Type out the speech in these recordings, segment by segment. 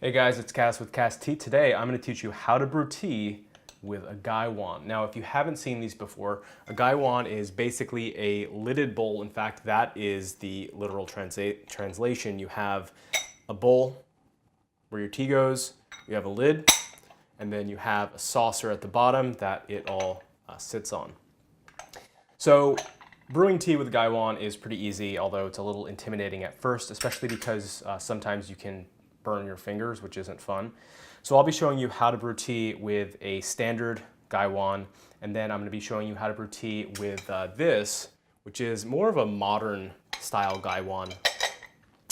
Hey guys, it's Cass with Cass Tea. Today I'm going to teach you how to brew tea with a gaiwan. Now if you haven't seen these before, a gaiwan is basically a lidded bowl. In fact, that is the literal translation. You have a bowl where your tea goes, you have a lid, and then you have a saucer at the bottom that it all sits on. So brewing tea with a gaiwan is pretty easy, although it's a little intimidating at first, especially because sometimes you can burn your fingers, which isn't fun. So I'll be showing you how to brew tea with a standard gaiwan, and then I'm going to be showing you how to brew tea with this, which is more of a modern style gaiwan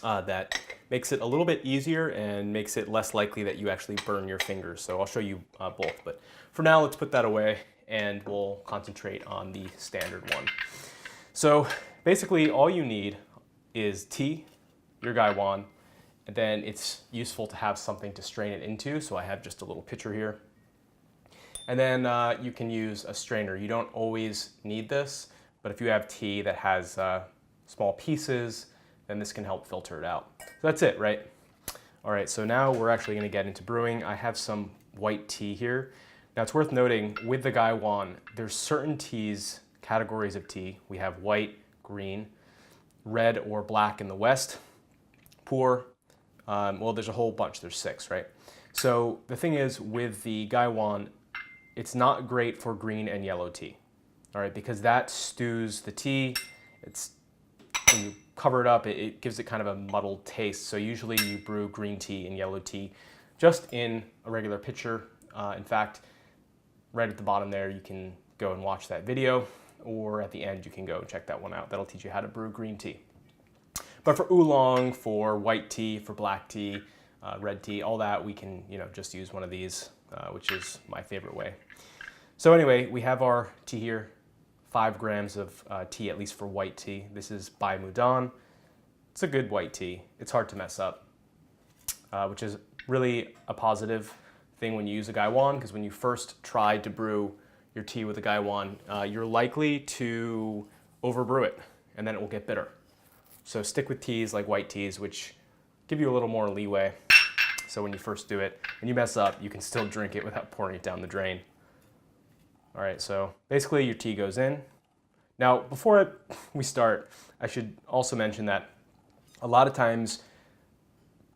that makes it a little bit easier and makes it less likely that you actually burn your fingers. So I'll show you both, but for now let's put that away and we'll concentrate on the standard one. So basically all you need is tea, your gaiwan, and then it's useful to have something to strain it into. So I have just a little pitcher here. And then you can use a strainer. You don't always need this, but if you have tea that has small pieces, then this can help filter it out. So that's it, right? All right, so now we're actually gonna get into brewing. I have some white tea here. Now it's worth noting with the gaiwan, there's certain teas, categories of tea. We have white, green, red or black in the West, pour. Well, there's a whole bunch, there's 6, right? So the thing is with the gaiwan, it's not great for green and yellow tea, all right? Because that stews the tea. When you cover it up, it gives it kind of a muddled taste. So usually you brew green tea and yellow tea just in a regular pitcher. In fact, right at the bottom there, you can go and watch that video, or at the end, you can go and check that one out. That'll teach you how to brew green tea. But for oolong, for white tea, for black tea, red tea, all that, we can just use one of these, which is my favorite way. So anyway, we have our tea here, 5 grams of tea, at least for white tea. This is by Mudan. It's a good white tea. It's hard to mess up, which is really a positive thing when you use a gaiwan, because when you first try to brew your tea with a gaiwan, you're likely to overbrew it, and then it will get bitter. So stick with teas like white teas, which give you a little more leeway. So when you first do it and you mess up, you can still drink it without pouring it down the drain. All right, so basically your tea goes in. Now, before we start, I should also mention that a lot of times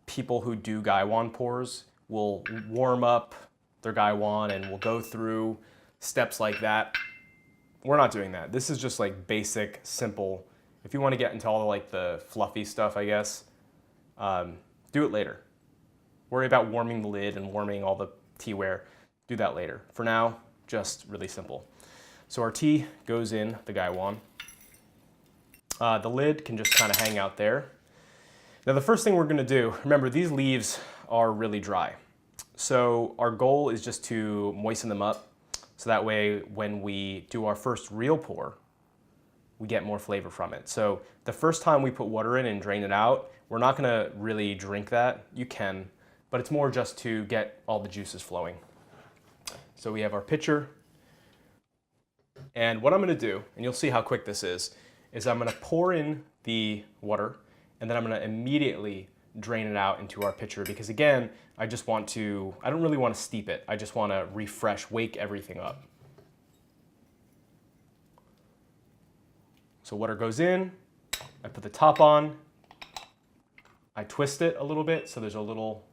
people who do gaiwan pours will warm up their gaiwan and will go through steps like that. We're not doing that. This is just like basic, simple. If you want to get into all the fluffy stuff, I guess, do it later. Worry about warming the lid and warming all the teaware. Do that later. For now, just really simple. So our tea goes in the gaiwan. The lid can just kind of hang out there. Now the first thing we're going to do, remember these leaves are really dry. So our goal is just to moisten them up. So that way when we do our first real pour, we get more flavor from it. So the first time we put water in and drain it out, we're not gonna really drink that. You can, but it's more just to get all the juices flowing. So we have our pitcher. And what I'm gonna do, and you'll see how quick this is I'm gonna pour in the water and then I'm gonna immediately drain it out into our pitcher, because again, I don't really wanna steep it. I just wanna refresh, wake everything up. So water goes in, I put the top on, I twist it a little bit so there's a little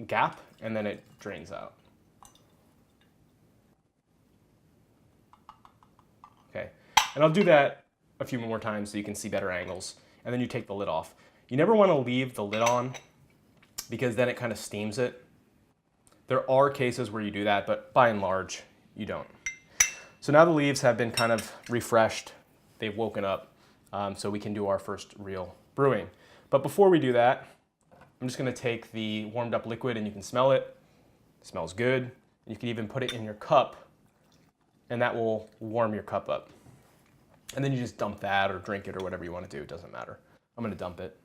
gap, and then it drains out. Okay, and I'll do that a few more times so you can see better angles, and then you take the lid off. You never want to leave the lid on because then it kind of steams it. There are cases where you do that, but by and large, you don't. So now the leaves have been kind of refreshed. They've woken up, so we can do our first real brewing. But before we do that, I'm just gonna take the warmed up liquid and you can smell it. It smells good. You can even put it in your cup and that will warm your cup up. And then you just dump that or drink it or whatever you wanna do, it doesn't matter. I'm gonna dump it.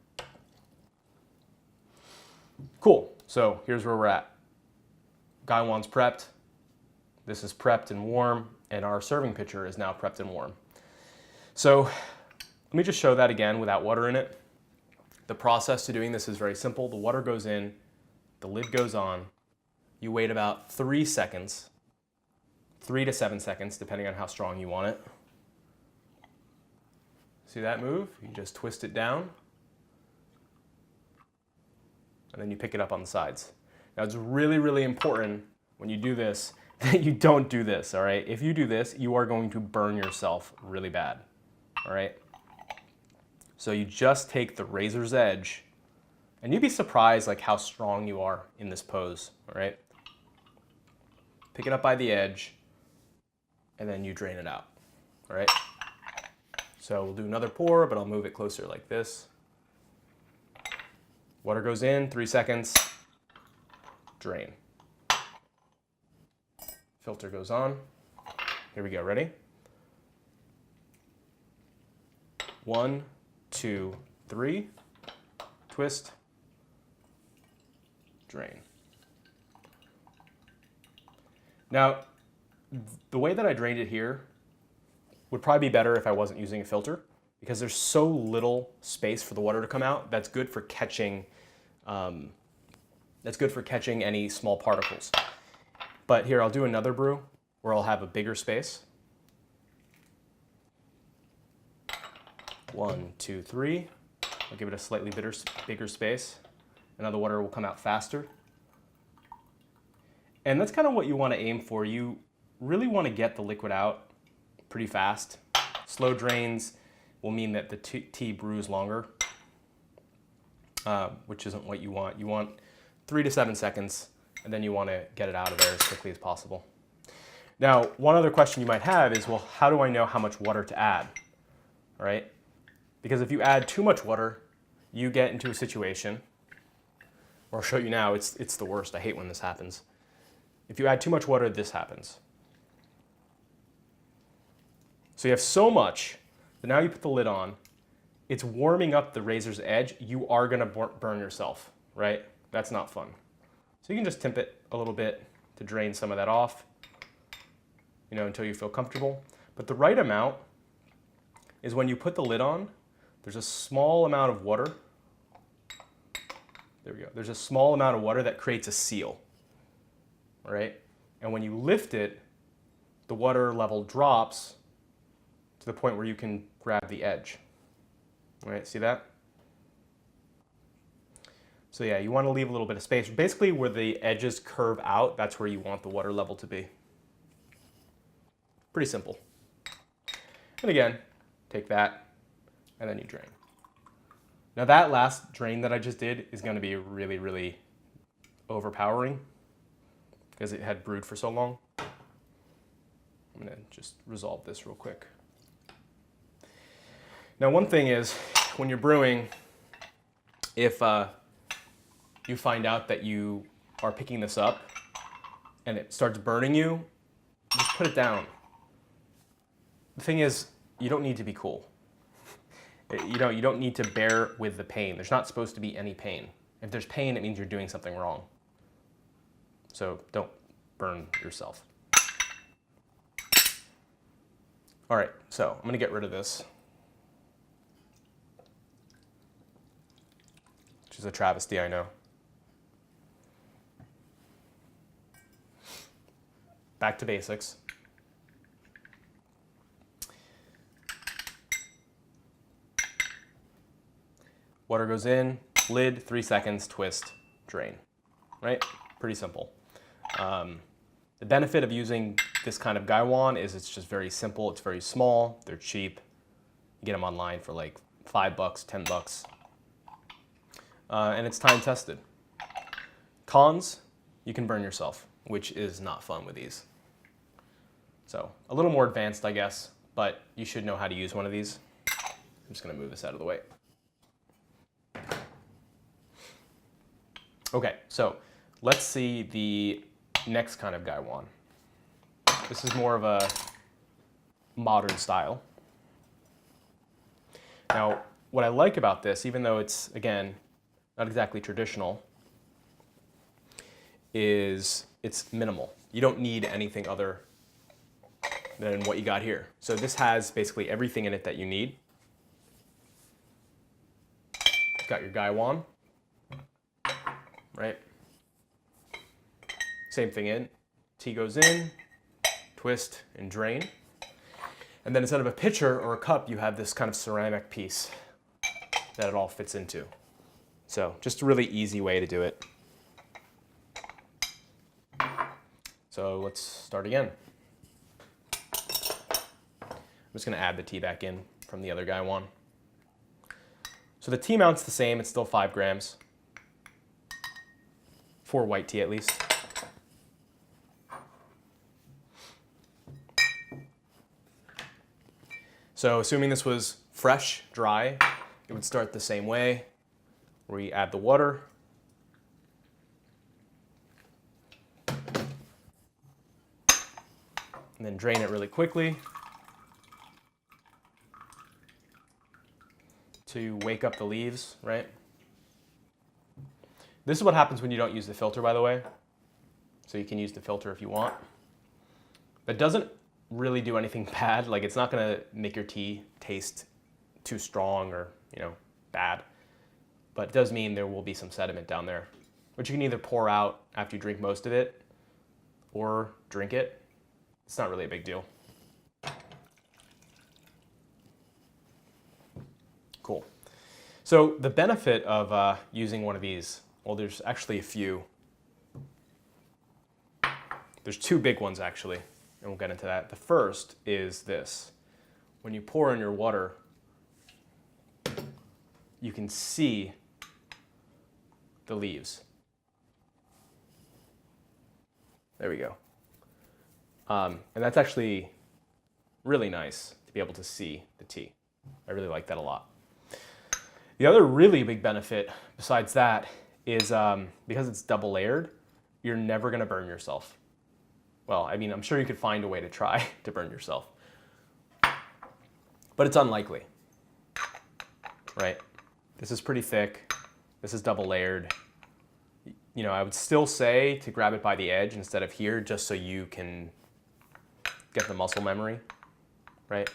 Cool, so here's where we're at. Gaiwan's prepped. This is prepped and warm, and our serving pitcher is now prepped and warm. So let me just show that again without water in it. The process to doing this is very simple. The water goes in, The lid goes on. You wait about 3 seconds, 3 to 7 seconds, depending on how strong you want it. See that move? You just twist it down, and then you pick it up on the sides. Now it's really, really important when you do this that you don't do this, all right? If you do this, you are going to burn yourself really bad, all right? So you just take the razor's edge, and you'd be surprised like how strong you are in this pose, all right? Pick it up by the edge, and then you drain it out, all right? So we'll do another pour, but I'll move it closer like this. Water goes in, 3 seconds, drain. Filter goes on. Here we go, ready? 1, 2, 3, twist, drain. Now, the way that I drained it here would probably be better if I wasn't using a filter, because there's so little space for the water to come out. That's good for catching any small particles. But here, I'll do another brew where I'll have a bigger space. 1, 2, 3. I'll give it a slightly bigger space. And now the water will come out faster. And that's kind of what you want to aim for. You really want to get the liquid out pretty fast. Slow drains will mean that the tea brews longer, which isn't what you want. You want 3 to 7 seconds, and then you want to get it out of there as quickly as possible. Now, one other question you might have is, well, how do I know how much water to add, all right? Because if you add too much water, you get into a situation, or I'll show you now, it's the worst. I hate when this happens. If you add too much water, this happens. So you have so much that now you put the lid on, it's warming up the razor's edge. You are gonna burn yourself, right? That's not fun. So you can just temp it a little bit to drain some of that off, you know, until you feel comfortable. But the right amount is when you put the lid on, there's a small amount of water. There we go. There's a small amount of water that creates a seal, all right? And when you lift it, the water level drops to the point where you can grab the edge. All right, see that? So yeah, you want to leave a little bit of space. Basically where the edges curve out, that's where you want the water level to be. Pretty simple. And again, take that and then you drain. Now that last drain that I just did is going to be really, really overpowering because it had brewed for so long. I'm going to just resolve this real quick. Now one thing is, when you're brewing, if you find out that you are picking this up and it starts burning you, just put it down. The thing is, you don't need to be cool. You don't need to bear with the pain. There's not supposed to be any pain. If there's pain, it means you're doing something wrong. So don't burn yourself. All right, so I'm gonna get rid of this, which is a travesty, I know. Back to basics. Water goes in, lid, 3 seconds, twist, drain, right? Pretty simple. The benefit of using this kind of Gaiwan is it's just very simple, it's very small, they're cheap. You get them online for like $5, $10. And it's time tested. Cons, you can burn yourself, which is not fun with these. So a little more advanced, I guess, but you should know how to use one of these. I'm just gonna move this out of the way. Okay, so let's see the next kind of Gaiwan. This is more of a modern style. Now, what I like about this, even though it's, again, not exactly traditional, is it's minimal. You don't need anything other than what you got here. So this has basically everything in it that you need. You've got your Gaiwan, right? same thing in. Tea goes in, twist, and drain. And then instead of a pitcher or a cup, you have this kind of ceramic piece that it all fits into. So just a really easy way to do it. So let's start again. I'm just gonna add the tea back in from the other Gaiwan. So the tea amount's the same, it's still 5 grams. For white tea at least. So assuming this was fresh, dry, it would start the same way, where you add the water. And then drain it really quickly to wake up the leaves, right? This is what happens when you don't use the filter, by the way. So you can use the filter if you want. That doesn't really do anything bad. Like, it's not gonna make your tea taste too strong or, bad. But it does mean there will be some sediment down there, which you can either pour out after you drink most of it or drink it. It's not really a big deal. Cool. So the benefit of using one of these, well, there's actually a few. There's 2 big ones actually, and we'll get into that. The first is this. When you pour in your water, you can see the leaves. There we go. And that's actually really nice to be able to see the tea. I really like that a lot. The other really big benefit besides that is because it's double layered, you're never gonna burn yourself. Well, I mean, I'm sure you could find a way to try to burn yourself, but it's unlikely, right? This is pretty thick. This is double layered. I would still say to grab it by the edge instead of here, just so you can get the muscle memory, right?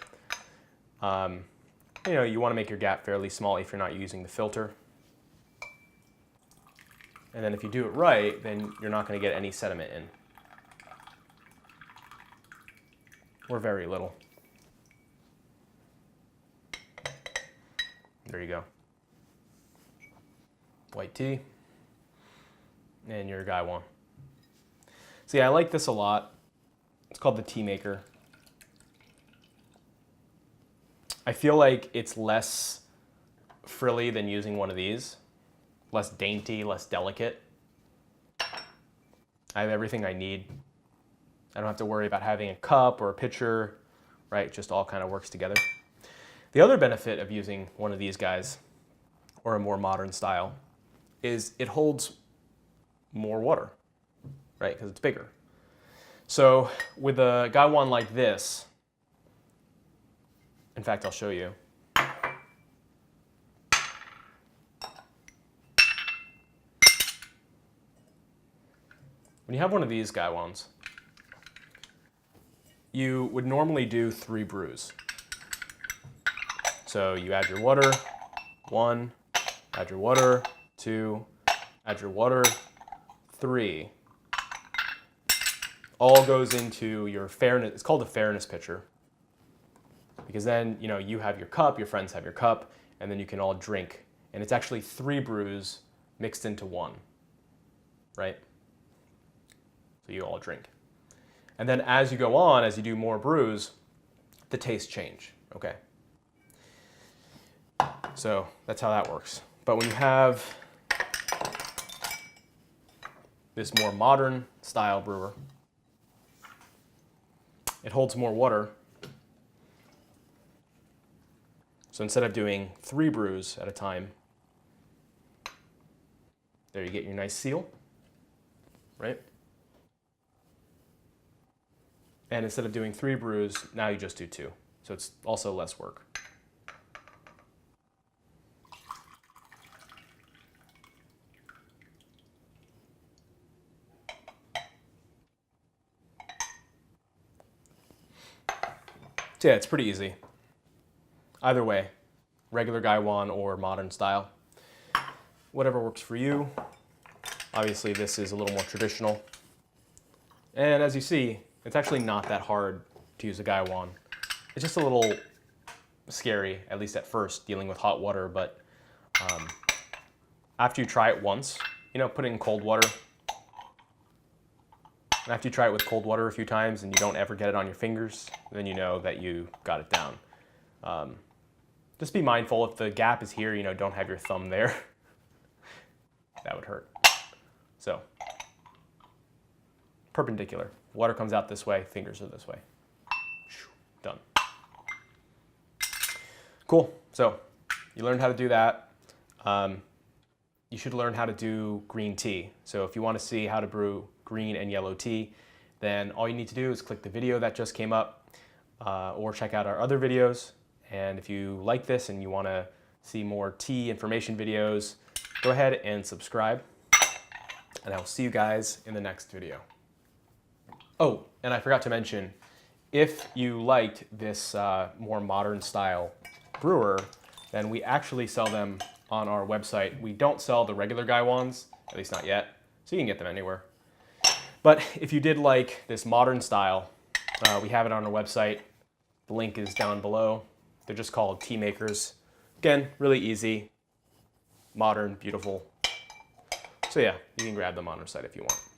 You want to make your gap fairly small if you're not using the filter. And then if you do it right, then you're not going to get any sediment in. Or very little. There you go. White tea. And your Gaiwan. See, I like this a lot. It's called the Tea Maker. I feel like it's less frilly than using one of these. Less dainty, less delicate. I have everything I need. I don't have to worry about having a cup or a pitcher, right? It just all kind of works together. The other benefit of using one of these guys, or a more modern style, is it holds more water, right? Because it's bigger. So with a Gaiwan like this, in fact, I'll show you. When you have one of these Gaiwans, you would normally do 3 brews. So you add your water, 1, add your water, 2, add your water, 3. All goes into your fairness, it's called a fairness pitcher. Because then, you have your cup, your friends have your cup, and then you can all drink. And it's actually 3 brews mixed into 1, right? So you all drink. And then as you go on, as you do more brews, the tastes change, okay? So that's how that works. But when you have this more modern style brewer, it holds more water. So instead of doing 3 brews at a time, there you get your nice seal, right? And instead of doing 3 brews, now you just do 2. So it's also less work. So yeah, it's pretty easy. Either way, regular Gaiwan or modern style. Whatever works for you. Obviously this is a little more traditional. And as you see, it's actually not that hard to use a Gaiwan. It's just a little scary, at least at first, dealing with hot water, but after you try it once, you know, put it in cold water. And after you try it with cold water a few times and you don't ever get it on your fingers, then you know that you got it down. Just be mindful if the gap is here, you know, don't have your thumb there. That would hurt. So, perpendicular. Water comes out this way, fingers are this way. Done. Cool. So, you learned how to do that. You should learn how to do green tea. So if you want to see how to brew green and yellow tea, then all you need to do is click the video that just came up or check out our other videos. And if you like this and you want to see more tea information videos, go ahead and subscribe. And I will see you guys in the next video. Oh, and I forgot to mention, if you liked this more modern style brewer, then we actually sell them on our website. We don't sell the regular Gaiwans, at least not yet, so you can get them anywhere. But if you did like this modern style, we have it on our website. The link is down below. They're just called tea makers. Again, really easy, modern, beautiful. So yeah, you can grab them on our site if you want.